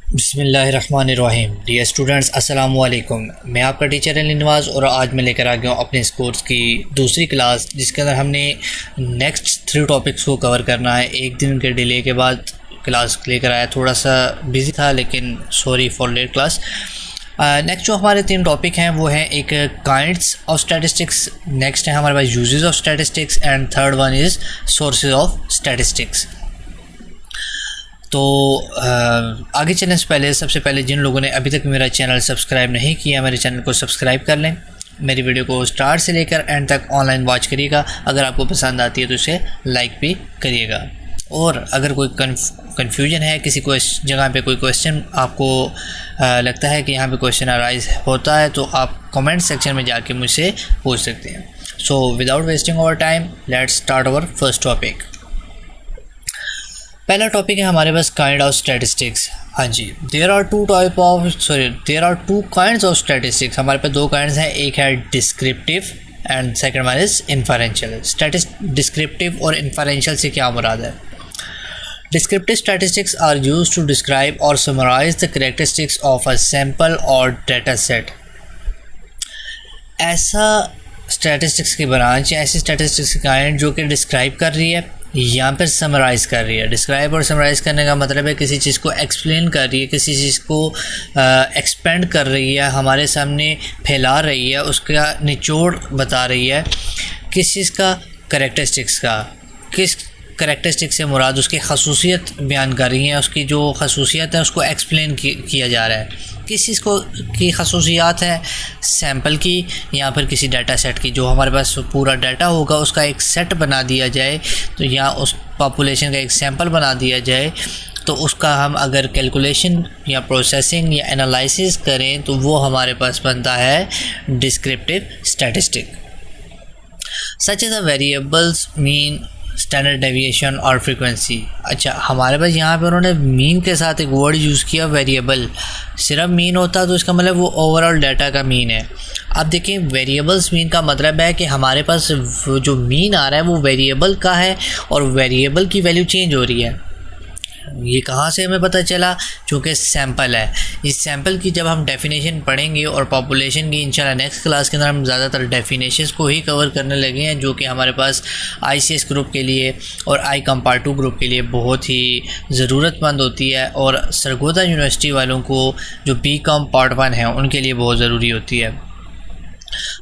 बिस्मिल्लाहिर्रहमानिर्रहीम। Dear students, अस्सलाम वालेकुम। मैं आपका टीचर अली नवाज़ और आज मैं लेकर आ गया हूँ अपने इस कोर्स की दूसरी क्लास, जिसके अंदर हमने नेक्स्ट 3 टॉपिक्स को कवर करना है। एक दिन के डिले के बाद क्लास लेकर आया, थोड़ा सा बिज़ी था, लेकिन sorry for late class. Next जो हमारे 3 टॉपिक हैं वो हैं एक काइंड्स ऑफ स्टैटिस्टिक्स, नेक्स्ट है हमारे पास uses of statistics and third one is sources of statistics. तो आगे चलने से पहले सबसे पहले जिन लोगों ने अभी तक मेरा चैनल सब्सक्राइब नहीं किया, मेरे चैनल को सब्सक्राइब कर लें। मेरी वीडियो को स्टार्ट से लेकर एंड तक ऑनलाइन वॉच करिएगा। अगर आपको पसंद आती है तो इसे लाइक भी करिएगा। और अगर कोई कन्फ्यूजन है, किसी को इस जगह पे कोई क्वेश्चन आपको लगता है कि यहाँ पे क्वेश्चन अराइज होता है, तो आप कमेंट सेक्शन में जाके मुझसे पूछ सकते हैं। So without wasting our time let's start our first topic. पहला टॉपिक है हमारे पास काइंड ऑफ स्टैटिस्टिक्स। हाँ जी, there are two kinds of statistics. हमारे पास 2 काइंड्स हैं, एक है descriptive and second one is inferential. Descriptive और इन्फरेंशियल से क्या मुराद है? Descriptive statistics are used to describe और summarize the characteristics of a sample और डेटा सेट। ऐसा स्टैटिस्टिक्स की ब्रांच या ऐसी स्टैटिस्टिक्स की काइंड जो कि डिस्क्राइब कर रही है या फिर समराइज़ कर रही है। डिस्क्राइब और समराइज़ करने का मतलब है किसी चीज़ को एक्सप्लेन कर रही है, किसी चीज़ को एक्सपेंड कर रही है, हमारे सामने फैला रही है, उसका निचोड़ बता रही है। किस चीज़ का? कैरेक्टरिस्टिक्स का। किस कैरेक्टरिस्टिक से मुराद उसकी खसूसियत बयान कर रही है, उसकी जो खसूसियत है उसको एक्सप्लेन किया जा रहा है। किस चीज़ को की खसूसियात है? सैंपल की या फिर किसी डाटा सेट की। जो हमारे पास पूरा डाटा होगा उसका एक सेट बना दिया जाए, तो या उस पॉपुलेशन का एक सैंपल बना दिया जाए, तो उसका हम अगर कैलकुलेशन या प्रोसेसिंग या एनालिसिस करें तो वो हमारे पास बनता है descriptive statistic. Such as a variables mean, standard deviation और फ्रीक्वेंसी। अच्छा, हमारे पास यहाँ पे उन्होंने मीन के साथ एक वर्ड यूज़ किया, वेरिएबल। सिर्फ मीन होता तो इसका मतलब वो ओवरऑल डाटा का मीन है। अब देखिए, वेरिएबल्स मीन का मतलब है कि हमारे पास जो मीन आ रहा है वो वेरिएबल का है और वेरिएबल की वैल्यू चेंज हो रही है। ये कहाँ से हमें पता चला? चूँकि सैंपल है। इस सैंपल की जब हम डेफिनेशन पढ़ेंगे और पॉपुलेशन की इंशाल्लाह नेक्स्ट क्लास के अंदर हम ज़्यादातर डेफिनेशंस को ही कवर करने लगे हैं, जो कि हमारे पास ICS ग्रुप के लिए और ICOM Part 2 ग्रुप के लिए बहुत ही ज़रूरतमंद होती है, और सरगोदा यूनिवर्सिटी वालों को जो BCom Part 1 है उनके लिए बहुत ज़रूरी होती है।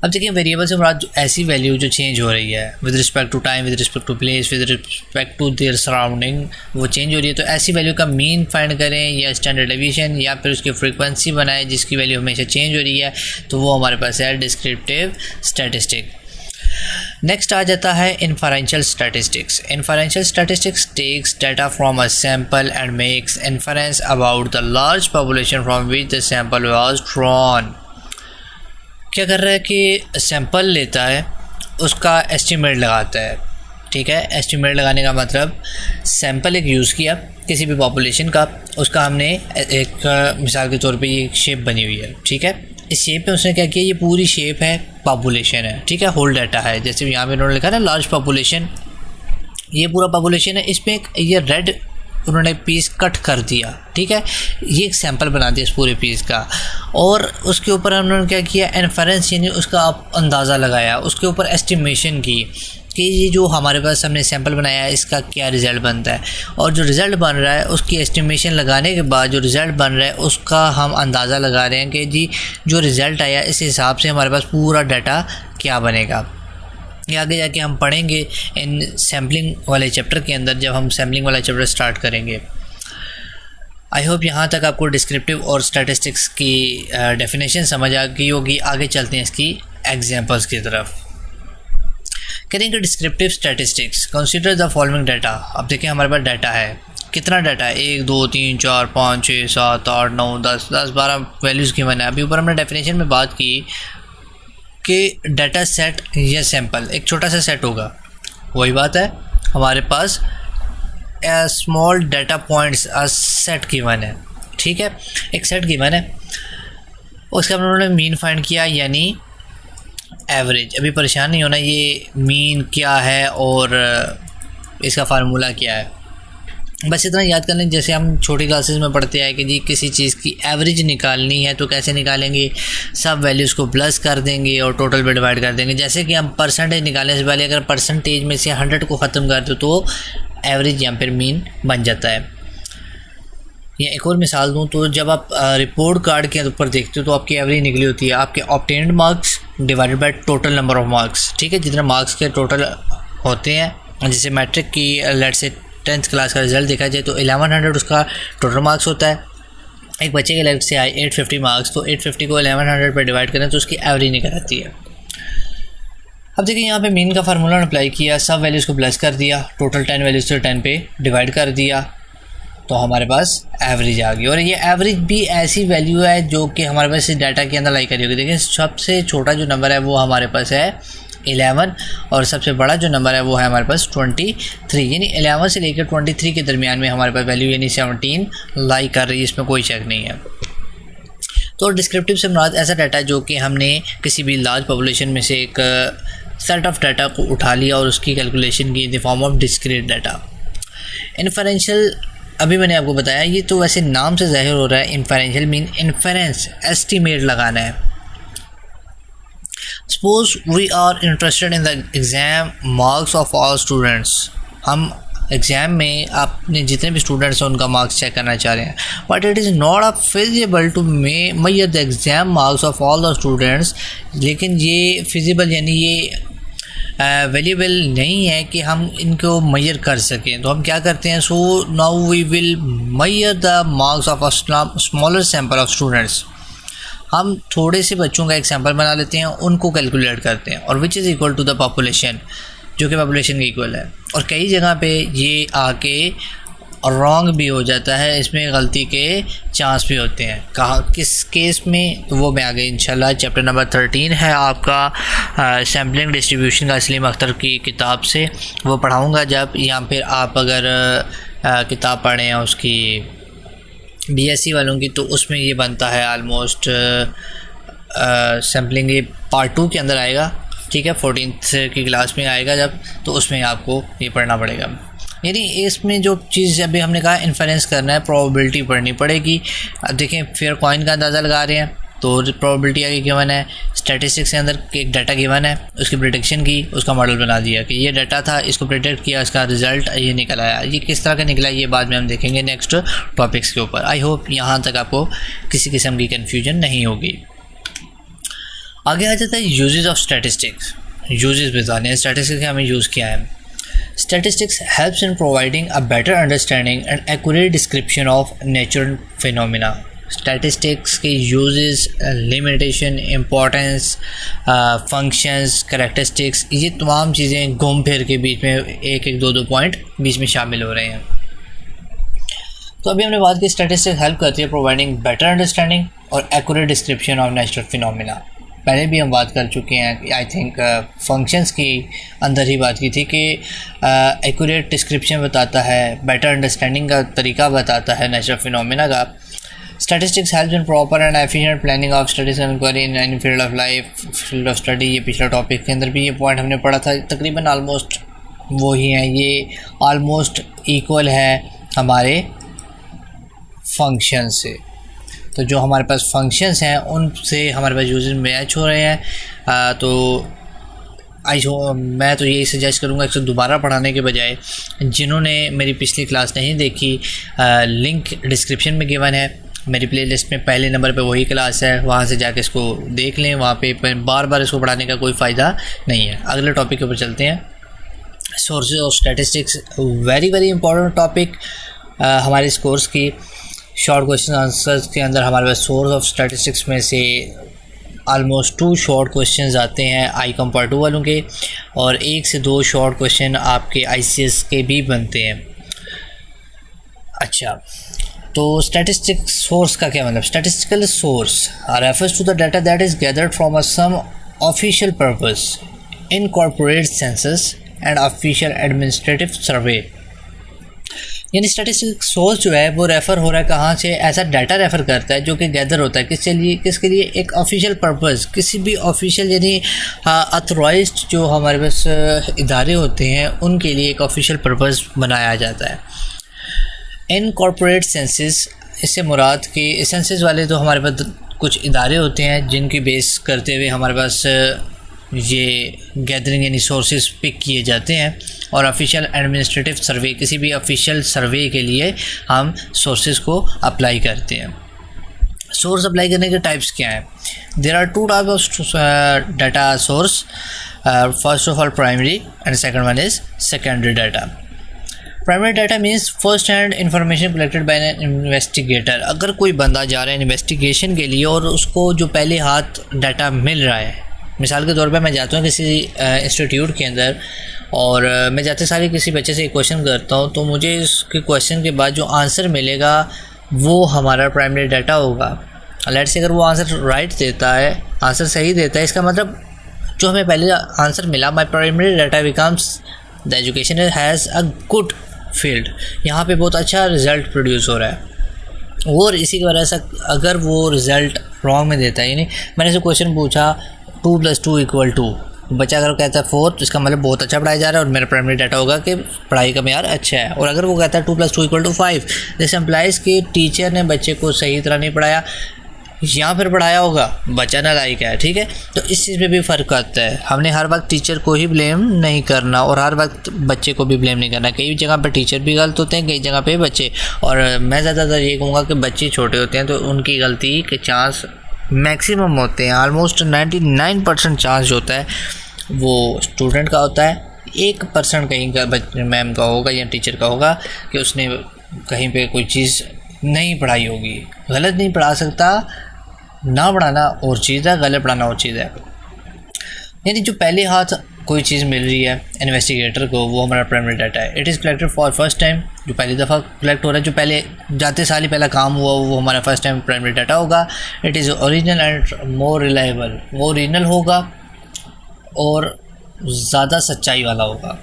अब देखिए, वेरिएबल से मुराद ऐसी वैल्यू जो चेंज हो रही है with respect to time, with respect to place, with respect to their surrounding, वो चेंज हो रही है। तो ऐसी वैल्यू का मीन फाइंड करें या स्टैंडर्ड डेविएशन या फिर उसकी फ्रीक्वेंसी बनाएं जिसकी वैल्यू हमेशा चेंज हो रही है, तो वो हमारे पास है डिस्क्रिप्टिव स्टैटिस्टिक। नेक्स्ट आ जाता है inferential statistics. Inferential statistics takes data from a sample and makes inference about the large population from which the sample was drawn. क्या कर रहा है कि सैंपल लेता है, उसका एस्टिमेट लगाता है। ठीक है, एस्टिमेट लगाने का मतलब सैंपल एक यूज़ किया किसी भी पॉपुलेशन का, उसका हमने एक मिसाल के तौर पे ये एक शेप बनी हुई है। ठीक है, इस शेप में उसने क्या किया, ये पूरी शेप है, पॉपुलेशन है। ठीक है, होल डाटा है। जैसे यहाँ पे उन्होंने लिखा ना लार्ज पॉपुलेशन, ये पूरा पॉपुलेशन है। इसमें ये रेड उन्होंने पीस कट कर दिया। ठीक है, ये एक सैंपल बना दिया इस पूरे पीस का, और उसके ऊपर उन्होंने क्या किया, इन्फरेंस यानी उसका अंदाज़ा लगाया, उसके ऊपर एस्टिमेशन की कि ये जो हमारे पास हमने सैंपल बनाया है इसका क्या रिज़ल्ट बनता है, और जो रिज़ल्ट बन रहा है उसकी एस्टिमेशन लगाने के बाद जो रिज़ल्ट बन रहा है उसका हम अंदाज़ा लगा रहे हैं कि जी जो रिज़ल्ट आया इस हिसाब से हमारे पास पूरा डाटा क्या बनेगा। ये आगे जाके हम पढ़ेंगे इन सैम्पलिंग वाले चैप्टर के अंदर, जब हम सैम्पलिंग वाला चैप्टर स्टार्ट करेंगे। आई होप यहाँ तक आपको डिस्क्रिप्टिव और स्टैटिस्टिक्स की डेफिनेशन समझ आ गई होगी। आगे चलते हैं इसकी एग्जांपल्स की तरफ। करेंगे descriptive statistics, consider the following data. अब देखिए, हमारे पास डाटा है, कितना डाटा है? 1 2 3 4 5 6 7 8 9 10 12 वैल्यूज़ की मैंने अभी ऊपर हमने डेफिनेशन में बात की कि डाटा सेट या सैंपल एक छोटा सा सेट होगा। वही बात है, हमारे पास small data points set given है। ठीक है, एक सेट गिवन है, उसका उन्होंने मीन फाइंड किया यानी एवरेज। अभी परेशान नहीं होना, ये मीन क्या है और इसका फार्मूला क्या है। बस इतना याद कर लें, जैसे हम छोटी क्लासेस में पढ़ते आए कि जी किसी चीज़ की एवरेज निकालनी है तो कैसे निकालेंगे, सब वैल्यूज़ को प्लस कर देंगे और टोटल पे डिवाइड कर देंगे। जैसे कि हम परसेंटेज निकालने से पहले अगर परसेंटेज में से 100 को ख़त्म कर दो तो एवरेज यहाँ पर मीन बन जाता है। या एक और मिसाल दूँ तो जब आप रिपोर्ट कार्ड के ऊपर देखते हो तो आपकी एवरेज निकली होती है आपके obtained marks divided by total number of marks. ठीक है, जितने मार्क्स के टोटल होते हैं, जैसे मैट्रिक की लेट से 10th क्लास का रिजल्ट देखा जाए तो 1100 उसका टोटल मार्क्स होता है। एक बच्चे के लेट से आए 850 मार्क्स, तो 850 को 1100 पर डिवाइड करें तो उसकी एवरेज निकल आती है। अब देखिए यहाँ पे मीन का फार्मूला अप्लाई किया, सब वैल्यूज़ को प्लस कर दिया, टोटल 10 वैल्यूज़ से 10 पे डिवाइड कर दिया तो हमारे पास एवरेज आ गई। और ये एवरेज भी ऐसी वैल्यू है जो कि हमारे पास इस डाटा के अंदर लाई करी होगी। देखिए सबसे छोटा जो नंबर है वो हमारे पास है 11 और सबसे बड़ा जो नंबर है वो है हमारे पास 23, यानी 11 से लेकर 23 के दरमियान में हमारे पास वैल्यू यानी 17 लाई कर रही है, इसमें कोई शक नहीं है। तो डिस्क्रिप्टिव से मुराद ऐसा डाटा जो कि हमने किसी भी लार्ज पॉपुलेशन में से एक सेट ऑफ डाटा को उठा लिया और उसकी कैलकुलेशन की in the form of discrete data. Inferential अभी मैंने आपको बताया, ये तो वैसे नाम से ज़ाहिर हो रहा है, इन्फरेंशियल मीन इन्फरेंस एस्टिमेट लगाना है। Suppose we are interested in the exam marks of all students, हम एग्ज़ाम में आपने जितने भी स्टूडेंट्स हैं उनका मार्क्स चेक करना चाह रहे हैं, but it is not a feasible to measure the exam marks of all the students. लेकिन ये फिजिबल यानी ये वेरिएबल नहीं है कि हम इनको मेजर कर सकें, तो हम क्या करते हैं, so now we will measure the marks of a smaller sample of students. हम थोड़े से बच्चों का एक सैम्पल बना लेते हैं, उनको कैलकुलेट करते हैं और which is equal to the population, जो कि पॉपुलेशन के इक्वल है। और कई जगह पे ये आके रॉन्ग भी हो जाता है, इसमें गलती के चांस भी होते हैं। कहाँ किस केस में, तो वो मैं आगे इंशाल्लाह चैप्टर नंबर 13 है आपका सैम्पलिंग डिस्ट्रीब्यूशन का असलीम अख्तर की किताब से वो पढ़ाऊँगा जब, या फिर आप अगर किताब पढ़ें हैं उसकी BSc वालों की, तो उसमें ये बनता है आलमोस्ट सैम्पलिंग, ये पार्ट 2 के अंदर आएगा। ठीक है, 14th की क्लास में आएगा जब, तो उसमें आपको ये पढ़ना पड़ेगा। यानी इसमें जो चीज़ अभी हमने कहा इन्फरेंस करना है, प्रोबेबिलिटी पढ़नी पड़ेगी। अब देखें फेयर कॉइन का अंदाज़ा लगा रहे हैं तो प्रोबेबिलिटी आगे गिवन है, स्टैटिस्टिक्स के अंदर एक डाटा गिवन है, उसकी प्रेडिक्शन की, उसका मॉडल बना दिया कि ये डाटा था, इसको प्रेडिक्ट किया, इसका रिजल्ट ये निकल आया। ये किस तरह का निकला ये बाद में हम देखेंगे नेक्स्ट टॉपिक्स के ऊपर। आई होप यहाँ तक आपको किसी किस्म की कन्फ्यूजन नहीं होगी। आगे आ जाता है यूजेस ऑफ स्टैटिस्टिक्स। यूजेस बताने हैं स्टैटिस्टिक्स का हमें यूज़ किया है। Statistics helps in providing a better understanding and accurate description of natural phenomena. Statistics के uses, limitation, importance, functions, characteristics, ये तमाम चीज़ें घूम फिर के बीच में एक एक दो पॉइंट बीच में शामिल हो रहे हैं। तो अभी हमने बात की स्टैटिस्टिक्स हेल्प करती है प्रोवाइडिंग बेटर अंडरस्टैंडिंग और accurate description of natural phenomena. पहले भी हम बात कर चुके हैं, आई थिंक फंक्शंस की अंदर ही बात की थी कि एक्यूरेट डिस्क्रिप्शन बताता है, बेटर अंडरस्टैंडिंग का तरीका बताता है नेचुरल फिनोमिना का। Statistics help in proper and efficient planning of studies and inquiry in any field of life, field of study. ये पिछला टॉपिक के अंदर भी ये पॉइंट हमने पढ़ा था, तकरीबन आलमोस्ट वही है, ये आलमोस्ट इक्वल है हमारे फंक्शन से। तो जो हमारे पास फंक्शंस हैं उनसे हमारे पास यूजेस मैच हो रहे हैं। तो मैं तो यही सजेस्ट करूँगा कि दोबारा पढ़ाने के बजाय जिन्होंने मेरी पिछली क्लास नहीं देखी, लिंक डिस्क्रिप्शन में गिवन है, मेरी प्लेलिस्ट में पहले नंबर पे वही क्लास है, वहाँ से जाके इसको देख लें। वहाँ पे बार बार इसको पढ़ाने का कोई फ़ायदा नहीं है। अगले टॉपिक के ऊपर चलते हैं, sources of statistics. Very very important topic हमारे इस कोर्स की। शॉर्ट क्वेश्चन आंसर्स के अंदर हमारे पास सोर्स ऑफ स्टैटिस्टिक्स में से आलमोस्ट 2 शॉर्ट क्वेश्चंस आते हैं ICOM पार्ट 2 वालों के, और 1 से 2 शॉर्ट क्वेश्चन आपके ICS के भी बनते हैं। अच्छा, तो स्टैटिस्टिक सोर्स का क्या मतलब? Statistical source refers to the data that is gathered from a some official purpose, incorporate census and official administrative survey. यानी स्टैटिस्टिक सोर्स जो है वो रेफ़र हो रहा है कहाँ से? ऐसा डाटा रेफ़र करता है जो कि गैदर होता है किसके लिए? एक ऑफिशियल पर्पस, किसी भी ऑफिशियल यानी अथॉराइज्ड जो हमारे पास इदारे होते हैं उनके लिए एक ऑफिशियल पर्पस बनाया जाता है। इन कॉर्पोरेट सेंसेस, इससे मुराद कि सेंसेस वाले तो हमारे पास कुछ इदारे होते हैं जिनकी बेस करते हुए हमारे पास ये गैदरिंग यानी सोर्सेज पिक किए जाते हैं, और ऑफिशियल एडमिनिस्ट्रेटिव सर्वे, किसी भी ऑफिशियल सर्वे के लिए हम सोर्सेज को अप्लाई करते हैं। सोर्स अप्लाई करने के टाइप्स क्या हैं? There are 2 type of data source, first of all primary and second one is secondary data. Primary data means first hand information collected by an investigator. अगर कोई बंदा जा रहा है इन्वेस्टिगेशन के लिए और उसको जो पहले हाथ डाटा मिल रहा है, मिसाल के तौर पे मैं जाता हूँ किसी इंस्टीट्यूट के अंदर और मैं जाते सारे किसी बच्चे से एक क्वेश्चन करता हूँ, तो मुझे इसके क्वेश्चन के बाद जो आंसर मिलेगा वो हमारा प्राइमरी डाटा होगा। लेट्स से अगर वो आंसर राइट देता है, आंसर सही देता है, इसका मतलब जो हमें पहले आंसर मिला, my primary data becomes the education has a good field, यहाँ पे बहुत अच्छा रिज़ल्ट प्रोड्यूस हो रहा है। और इसी की वजह से अगर वो रिज़ल्ट रॉन्ग में देता है, यानी मैंने से क्वेश्चन पूछा 2 + 2 = 2, बच्चा अगर कहता है 4 तो इसका मतलब बहुत अच्छा पढ़ाया जा रहा है और मेरा प्राइमरी डाटा होगा कि पढ़ाई का मेयार अच्छा है। और अगर वो कहता है 2 + 2 = 5, दिस एम्प्लाइज़ कि टीचर ने बच्चे को सही तरह नहीं पढ़ाया या फिर पढ़ाया होगा, बच्चा नालायक है। ठीक है, तो इस चीज़ पे भी फ़र्क आता है। हमने हर वक्त टीचर को ही ब्लेम नहीं करना और हर वक्त बच्चे को भी ब्लेम नहीं करना। कई जगह पे टीचर भी गलत होते हैं, कई जगह पे बच्चे, और मैं ज़्यादातर ये कहूँगा कि बच्चे छोटे होते हैं तो उनकी गलती के चांस मैक्सिमम होते हैं। ऑलमोस्ट 99% चांस जो होता है वो स्टूडेंट का होता है, 1% कहीं का मैम का होगा या टीचर का होगा कि उसने कहीं पे कोई चीज़ नहीं पढ़ाई होगी। गलत नहीं पढ़ा सकता, ना पढ़ाना और चीज़ है, गलत पढ़ाना और चीज़ है। यानी जो पहले हाथ कोई चीज़ मिल रही है इन्वेस्टिगेटर को, वो हमारा प्राइमरी डाटा है। It is collected for first time, जो पहली दफ़ा कलेक्ट हो रहा है, जो पहले जाते साल ही पहला काम हुआ वो हमारा फर्स्ट टाइम प्राइमरी डाटा होगा। It is original and more reliable, वो ओरिजिनल होगा और ज़्यादा सच्चाई वाला होगा।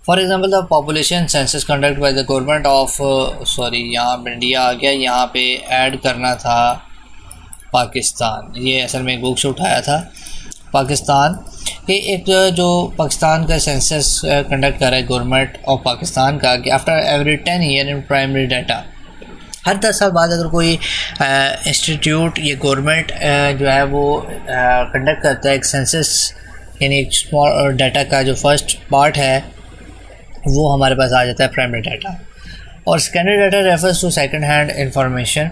For example the population census conduct by the government of यहाँ पर इंडिया आ गया, यहाँ पे ऐड करना था पाकिस्तान। ये असल में बुक से उठाया था पाकिस्तान के, एक जो पाकिस्तान का सेंसस कंडक्ट कर रहा है गवर्नमेंट ऑफ पाकिस्तान का, कि after every 10 year in primary data, हर 10 साल बाद अगर कोई इंस्टीट्यूट या गवर्नमेंट जो है वो कंडक्ट करता है एक सेंसस, यानी एक स्मॉल डाटा का जो फर्स्ट पार्ट है वो हमारे पास आ जाता है प्राइमरी डाटा। और secondary data refers to second hand information,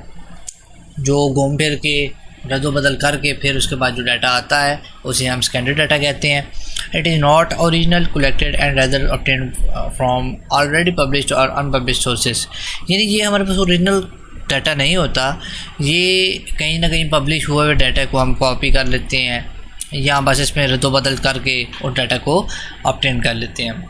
जो घूम फिर के रद्द बदल करके फिर उसके बाद जो डाटा आता है उसे हम सेकेंडरी डाटा कहते हैं। It is not original collected and rather obtained from already published और अनपब्लिश्ड सोर्सेज, यानी ये हमारे पास ओरिजिनल डाटा नहीं होता, ये कहीं ना कहीं पब्लिश हुए हुए डाटा को हम कॉपी कर लेते हैं या बस इसमें रद्द बदल करके उस डाटा को ऑब्टेन कर लेते हैं।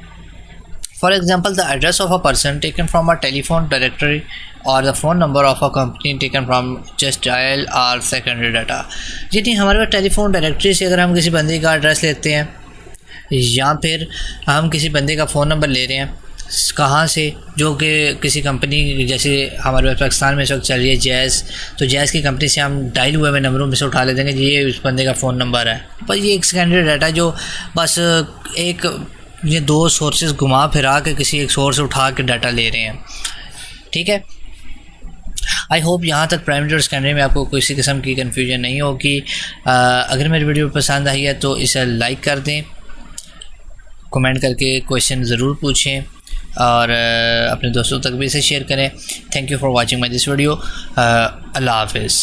For example, the address of a person taken from a telephone directory or the phone number of a company taken from just dial are secondary data। यानी हमारे पास टेलीफोन डायरेक्टरी से अगर हम किसी बंदे का एड्रेस लेते हैं या फिर हम किसी बंदे का फ़ोन नंबर ले रहे हैं, कहाँ से, जो कि किसी कंपनी, जैसे हमारे पास पाकिस्तान में इस वक्त चल रही है जैज़, तो जैज़ की कंपनी से हम डायल हुए हुए नंबरों में से उठा लेते हैं कि ये उस बंदे का फ़ोन नंबर है। पर ये एक सेकेंडरी डाटा जो बस एक ये 2 सोर्सेज घुमा फिरा के किसी एक सोर्स से उठा के डाटा ले रहे हैं। ठीक है, आई होप यहाँ तक प्राइमरी और सेकेंडरी में आपको किसी किस्म की कन्फ्यूजन नहीं होगी। अगर मेरी वीडियो पसंद आई है तो इसे लाइक कर दें, कमेंट करके क्वेश्चन ज़रूर पूछें और अपने दोस्तों तक भी इसे शेयर करें। Thank you for watching my this video. अल्लाह हाफिज़।